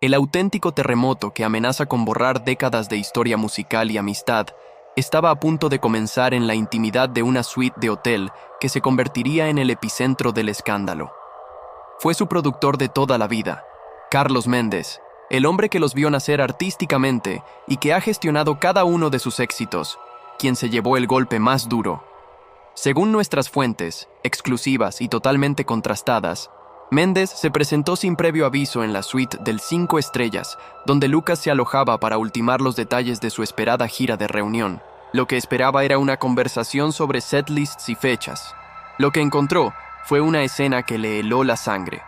El auténtico terremoto que amenaza con borrar décadas de historia musical y amistad estaba a punto de comenzar en la intimidad de una suite de hotel que se convertiría en el epicentro del escándalo. Fue su productor de toda la vida, Carlos Méndez, el hombre que los vio nacer artísticamente y que ha gestionado cada uno de sus éxitos, quien se llevó el golpe más duro. Según nuestras fuentes, exclusivas y totalmente contrastadas, Méndez se presentó sin previo aviso en la suite del 5 estrellas, donde Lucas se alojaba para ultimar los detalles de su esperada gira de reunión. Lo que esperaba era una conversación sobre setlists y fechas. Lo que encontró fue una escena que le heló la sangre.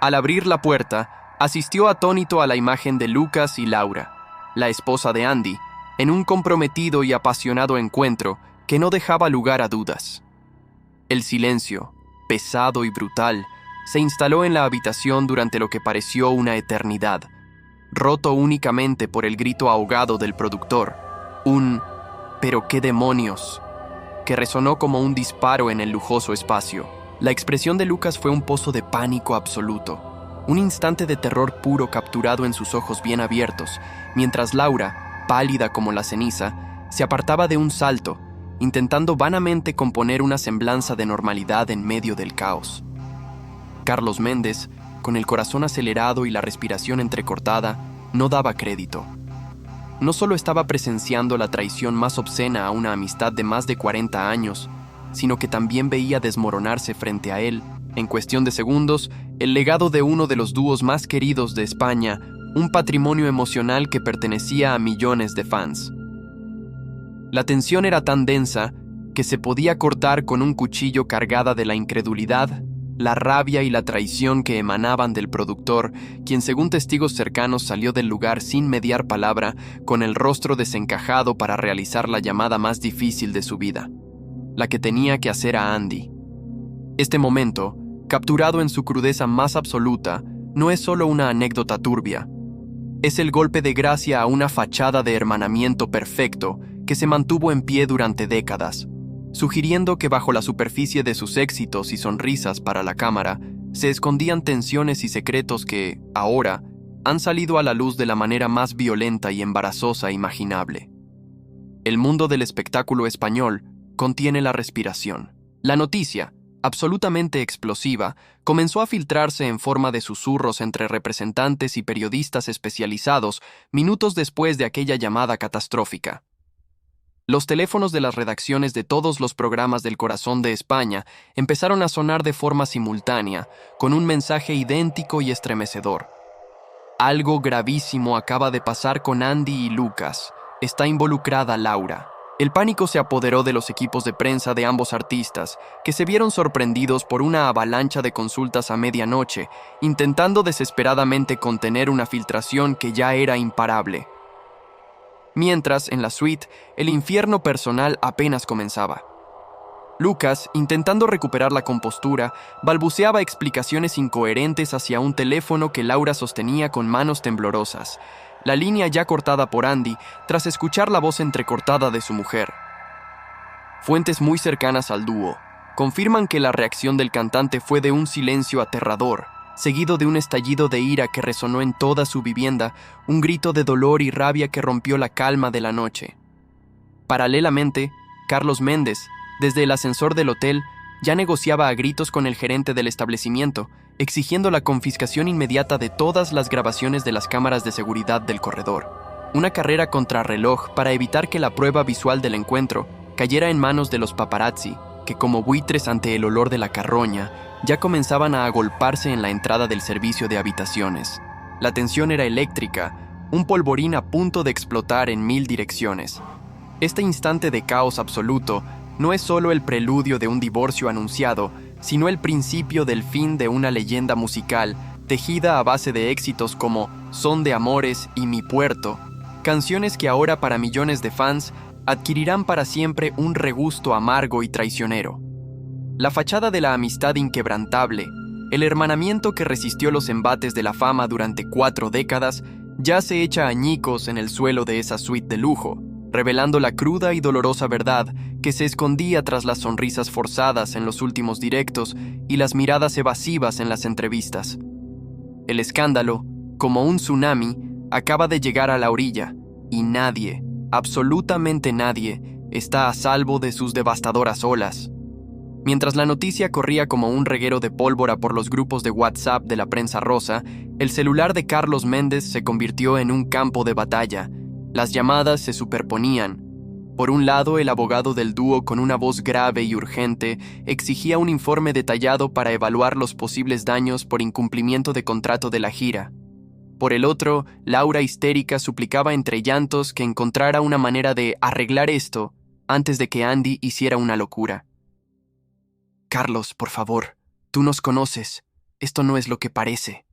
Al abrir la puerta, asistió atónito a la imagen de Lucas y Laura, la esposa de Andy, en un comprometido y apasionado encuentro que no dejaba lugar a dudas. El silencio, pesado y brutal, se instaló en la habitación durante lo que pareció una eternidad, roto únicamente por el grito ahogado del productor, un «¿pero qué demonios?», que resonó como un disparo en el lujoso espacio. La expresión de Lucas fue un pozo de pánico absoluto, un instante de terror puro capturado en sus ojos bien abiertos, mientras Laura, pálida como la ceniza, se apartaba de un salto, intentando vanamente componer una semblanza de normalidad en medio del caos. Carlos Méndez, con el corazón acelerado y la respiración entrecortada, no daba crédito. No solo estaba presenciando la traición más obscena a una amistad de más de 40 años, sino que también veía desmoronarse frente a él, en cuestión de segundos, el legado de uno de los dúos más queridos de España, un patrimonio emocional que pertenecía a millones de fans. La tensión era tan densa que se podía cortar con un cuchillo cargada de la incredulidad, la rabia y la traición que emanaban del productor, quien según testigos cercanos salió del lugar sin mediar palabra, con el rostro desencajado para realizar la llamada más difícil de su vida, la que tenía que hacer a Andy. Este momento, capturado en su crudeza más absoluta, no es solo una anécdota turbia. Es el golpe de gracia a una fachada de hermanamiento perfecto que se mantuvo en pie durante décadas, sugiriendo que bajo la superficie de sus éxitos y sonrisas para la cámara se escondían tensiones y secretos que, ahora, han salido a la luz de la manera más violenta y embarazosa imaginable. El mundo del espectáculo español contiene la respiración. La noticia, absolutamente explosiva, comenzó a filtrarse en forma de susurros entre representantes y periodistas especializados minutos después de aquella llamada catastrófica. Los teléfonos de las redacciones de todos los programas del corazón de España empezaron a sonar de forma simultánea, con un mensaje idéntico y estremecedor. Algo gravísimo acaba de pasar con Andy y Lucas. Está involucrada Laura. El pánico se apoderó de los equipos de prensa de ambos artistas, que se vieron sorprendidos por una avalancha de consultas a medianoche, intentando desesperadamente contener una filtración que ya era imparable. Mientras, en la suite, el infierno personal apenas comenzaba. Lucas, intentando recuperar la compostura, balbuceaba explicaciones incoherentes hacia un teléfono que Laura sostenía con manos temblorosas, la línea ya cortada por Andy tras escuchar la voz entrecortada de su mujer. Fuentes muy cercanas al dúo confirman que la reacción del cantante fue de un silencio aterrador, seguido de un estallido de ira que resonó en toda su vivienda, un grito de dolor y rabia que rompió la calma de la noche. Paralelamente, Carlos Méndez, desde el ascensor del hotel, ya negociaba a gritos con el gerente del establecimiento, exigiendo la confiscación inmediata de todas las grabaciones de las cámaras de seguridad del corredor. Una carrera contrarreloj para evitar que la prueba visual del encuentro cayera en manos de los paparazzi, que como buitres ante el olor de la carroña, ya comenzaban a agolparse en la entrada del servicio de habitaciones. La tensión era eléctrica, un polvorín a punto de explotar en 1000 direcciones. Este instante de caos absoluto no es solo el preludio de un divorcio anunciado, sino el principio del fin de una leyenda musical tejida a base de éxitos como Son de Amores y Mi Puerto, canciones que ahora para millones de fans adquirirán para siempre un regusto amargo y traicionero. La fachada de la amistad inquebrantable, el hermanamiento que resistió los embates de la fama durante 4 décadas, ya se echa añicos en el suelo de esa suite de lujo, revelando la cruda y dolorosa verdad que se escondía tras las sonrisas forzadas en los últimos directos y las miradas evasivas en las entrevistas. El escándalo como un tsunami, acaba de llegar a la orilla, y nadie, absolutamente nadie, está a salvo de sus devastadoras olas. Mientras la noticia corría como un reguero de pólvora por los grupos de WhatsApp de la prensa rosa, el celular de Carlos Méndez se convirtió en un campo de batalla. Las llamadas se superponían. Por un lado, el abogado del dúo, con una voz grave y urgente, exigía un informe detallado para evaluar los posibles daños por incumplimiento de contrato de la gira. Por el otro, Laura, histérica, suplicaba entre llantos que encontrara una manera de arreglar esto antes de que Andy hiciera una locura. «Carlos, por favor, tú nos conoces. Esto no es lo que parece»,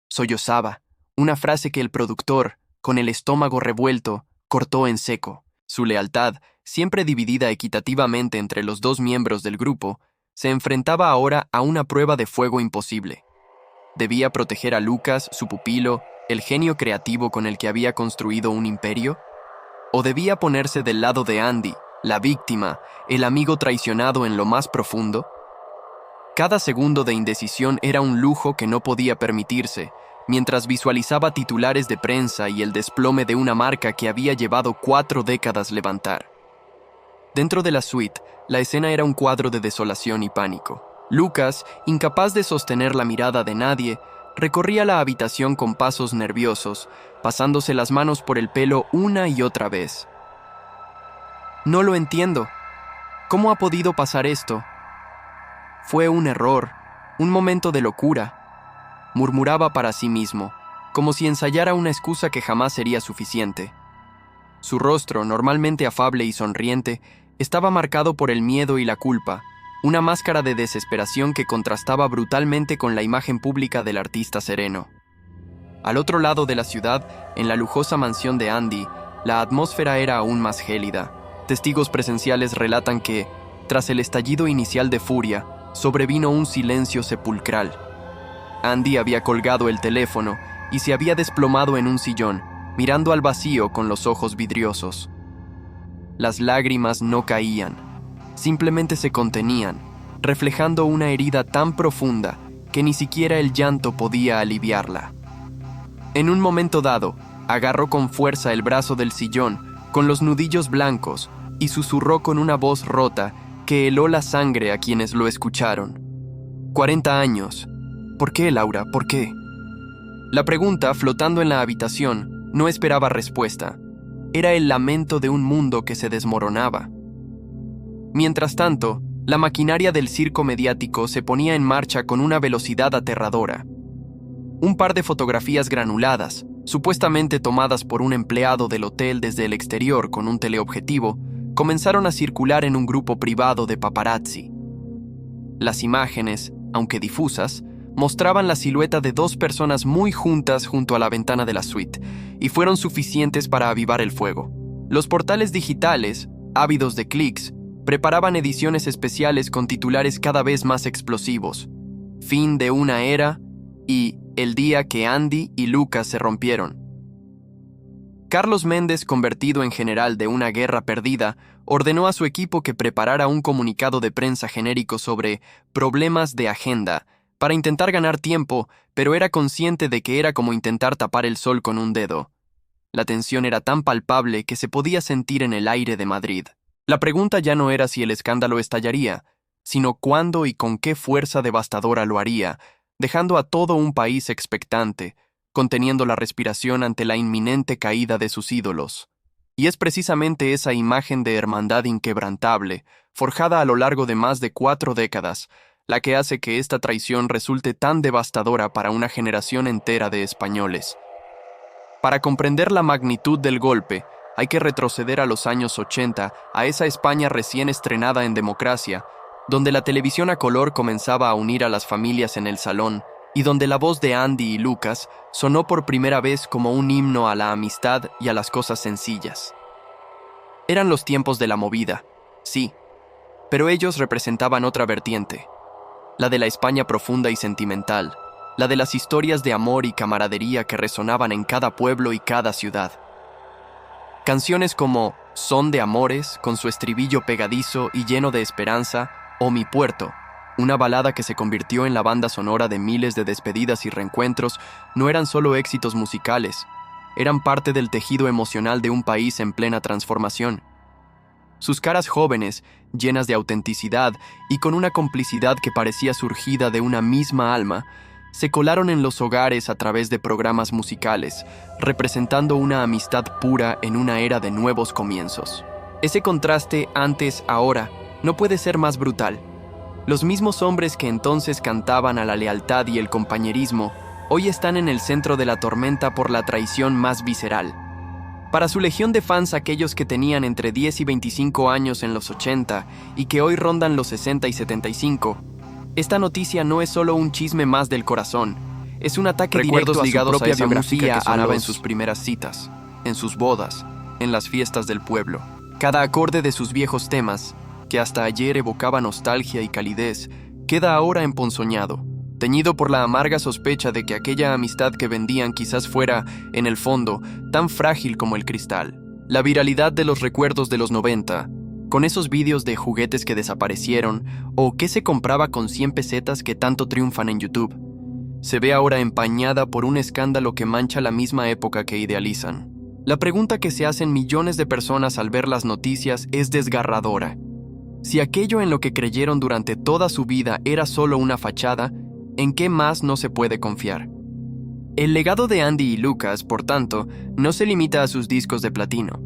sollozaba, una frase que el productor, con el estómago revuelto, cortó en seco. Su lealtad, siempre dividida equitativamente entre los dos miembros del grupo, se enfrentaba ahora a una prueba de fuego imposible. ¿Debía proteger a Lucas, su pupilo, el genio creativo con el que había construido un imperio? ¿O debía ponerse del lado de Andy, la víctima, el amigo traicionado en lo más profundo? Cada segundo de indecisión era un lujo que no podía permitirse, mientras visualizaba titulares de prensa y el desplome de una marca que había llevado 4 décadas levantar. Dentro de la suite, la escena era un cuadro de desolación y pánico. Lucas, incapaz de sostener la mirada de nadie, recorría la habitación con pasos nerviosos, pasándose las manos por el pelo una y otra vez. «No lo entiendo. ¿Cómo ha podido pasar esto? Fue un error, un momento de locura», murmuraba para sí mismo, como si ensayara una excusa que jamás sería suficiente. Su rostro, normalmente afable y sonriente, estaba marcado por el miedo y la culpa, una máscara de desesperación que contrastaba brutalmente con la imagen pública del artista sereno. Al otro lado de la ciudad, en la lujosa mansión de Andy, la atmósfera era aún más gélida. Testigos presenciales relatan que, tras el estallido inicial de furia, sobrevino un silencio sepulcral. Andy había colgado el teléfono y se había desplomado en un sillón, mirando al vacío con los ojos vidriosos. Las lágrimas no caían, simplemente se contenían, reflejando una herida tan profunda que ni siquiera el llanto podía aliviarla. En un momento dado, agarró con fuerza el brazo del sillón, con los nudillos blancos, y susurró con una voz rota que heló la sangre a quienes lo escucharon. 40 años. ¿Por qué, Laura? ¿Por qué? La pregunta, flotando en la habitación, no esperaba respuesta. Era el lamento de un mundo que se desmoronaba. Mientras tanto, la maquinaria del circo mediático se ponía en marcha con una velocidad aterradora. Un par de fotografías granuladas, supuestamente tomadas por un empleado del hotel desde el exterior con un teleobjetivo, comenzaron a circular en un grupo privado de paparazzi. Las imágenes, aunque difusas, mostraban la silueta de 2 personas muy juntas junto a la ventana de la suite, y fueron suficientes para avivar el fuego. Los portales digitales, ávidos de clics, preparaban ediciones especiales con titulares cada vez más explosivos: «Fin de una era» y «El día que Andy y Lucas se rompieron». Carlos Méndez, convertido en general de una guerra perdida, ordenó a su equipo que preparara un comunicado de prensa genérico sobre problemas de agenda, para intentar ganar tiempo, pero era consciente de que era como intentar tapar el sol con un dedo. La tensión era tan palpable que se podía sentir en el aire de Madrid. La pregunta ya no era si el escándalo estallaría, sino cuándo y con qué fuerza devastadora lo haría, dejando a todo un país expectante, conteniendo la respiración ante la inminente caída de sus ídolos. Y es precisamente esa imagen de hermandad inquebrantable, forjada a lo largo de más de 4 décadas, la que hace que esta traición resulte tan devastadora para una generación entera de españoles. Para comprender la magnitud del golpe, hay que retroceder a los años 80, a esa España recién estrenada en democracia, donde la televisión a color comenzaba a unir a las familias en el salón, y donde la voz de Andy y Lucas sonó por primera vez como un himno a la amistad y a las cosas sencillas. Eran los tiempos de la movida, sí, pero ellos representaban otra vertiente, la de la España profunda y sentimental, la de las historias de amor y camaradería que resonaban en cada pueblo y cada ciudad. Canciones como Son de Amores, con su estribillo pegadizo y lleno de esperanza, o Mi Puerto, Una balada que se convirtió en la banda sonora de miles de despedidas y reencuentros no eran solo éxitos musicales, eran parte del tejido emocional de un país en plena transformación. Sus caras jóvenes, llenas de autenticidad y con una complicidad que parecía surgida de una misma alma, se colaron en los hogares a través de programas musicales, representando una amistad pura en una era de nuevos comienzos. Ese contraste antes-ahora no puede ser más brutal. Los mismos hombres que entonces cantaban a la lealtad y el compañerismo, hoy están en el centro de la tormenta por la traición más visceral. Para su legión de fans, aquellos que tenían entre 10 y 25 años en los 80 y que hoy rondan los 60 y 75, esta noticia no es solo un chisme más del corazón, es un ataque directo a su propia biografía que sonaba en sus primeras citas, en sus bodas, en las fiestas del pueblo. Cada acorde de sus viejos temas, que hasta ayer evocaba nostalgia y calidez, queda ahora emponzoñado, teñido por la amarga sospecha de que aquella amistad que vendían quizás fuera, en el fondo, tan frágil como el cristal. La viralidad de los recuerdos de los 90, con esos vídeos de juguetes que desaparecieron o que se compraba con 100 pesetas que tanto triunfan en YouTube, se ve ahora empañada por un escándalo que mancha la misma época que idealizan. La pregunta que se hacen millones de personas al ver las noticias es desgarradora. Si aquello en lo que creyeron durante toda su vida era solo una fachada, ¿en qué más no se puede confiar? El legado de Andy y Lucas, por tanto, no se limita a sus discos de platino.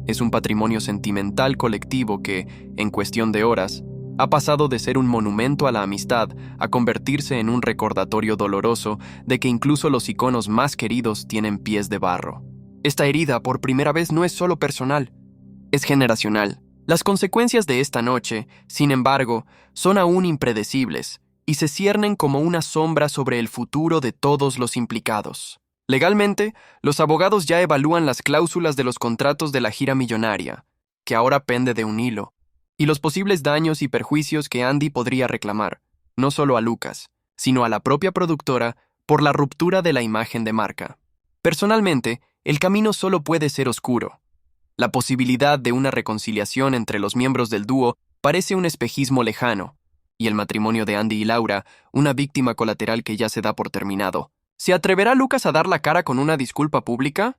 Es un patrimonio sentimental colectivo que, en cuestión de horas, ha pasado de ser un monumento a la amistad a convertirse en un recordatorio doloroso de que incluso los iconos más queridos tienen pies de barro. Esta herida, por primera vez, no es solo personal, es generacional. Las consecuencias de esta noche, sin embargo, son aún impredecibles y se ciernen como una sombra sobre el futuro de todos los implicados. Legalmente, los abogados ya evalúan las cláusulas de los contratos de la gira millonaria, que ahora pende de un hilo, y los posibles daños y perjuicios que Andy podría reclamar, no solo a Lucas, sino a la propia productora por la ruptura de la imagen de marca. Personalmente, el camino solo puede ser oscuro. La posibilidad de una reconciliación entre los miembros del dúo parece un espejismo lejano, y el matrimonio de Andy y Laura, una víctima colateral que ya se da por terminado. ¿Se atreverá Lucas a dar la cara con una disculpa pública?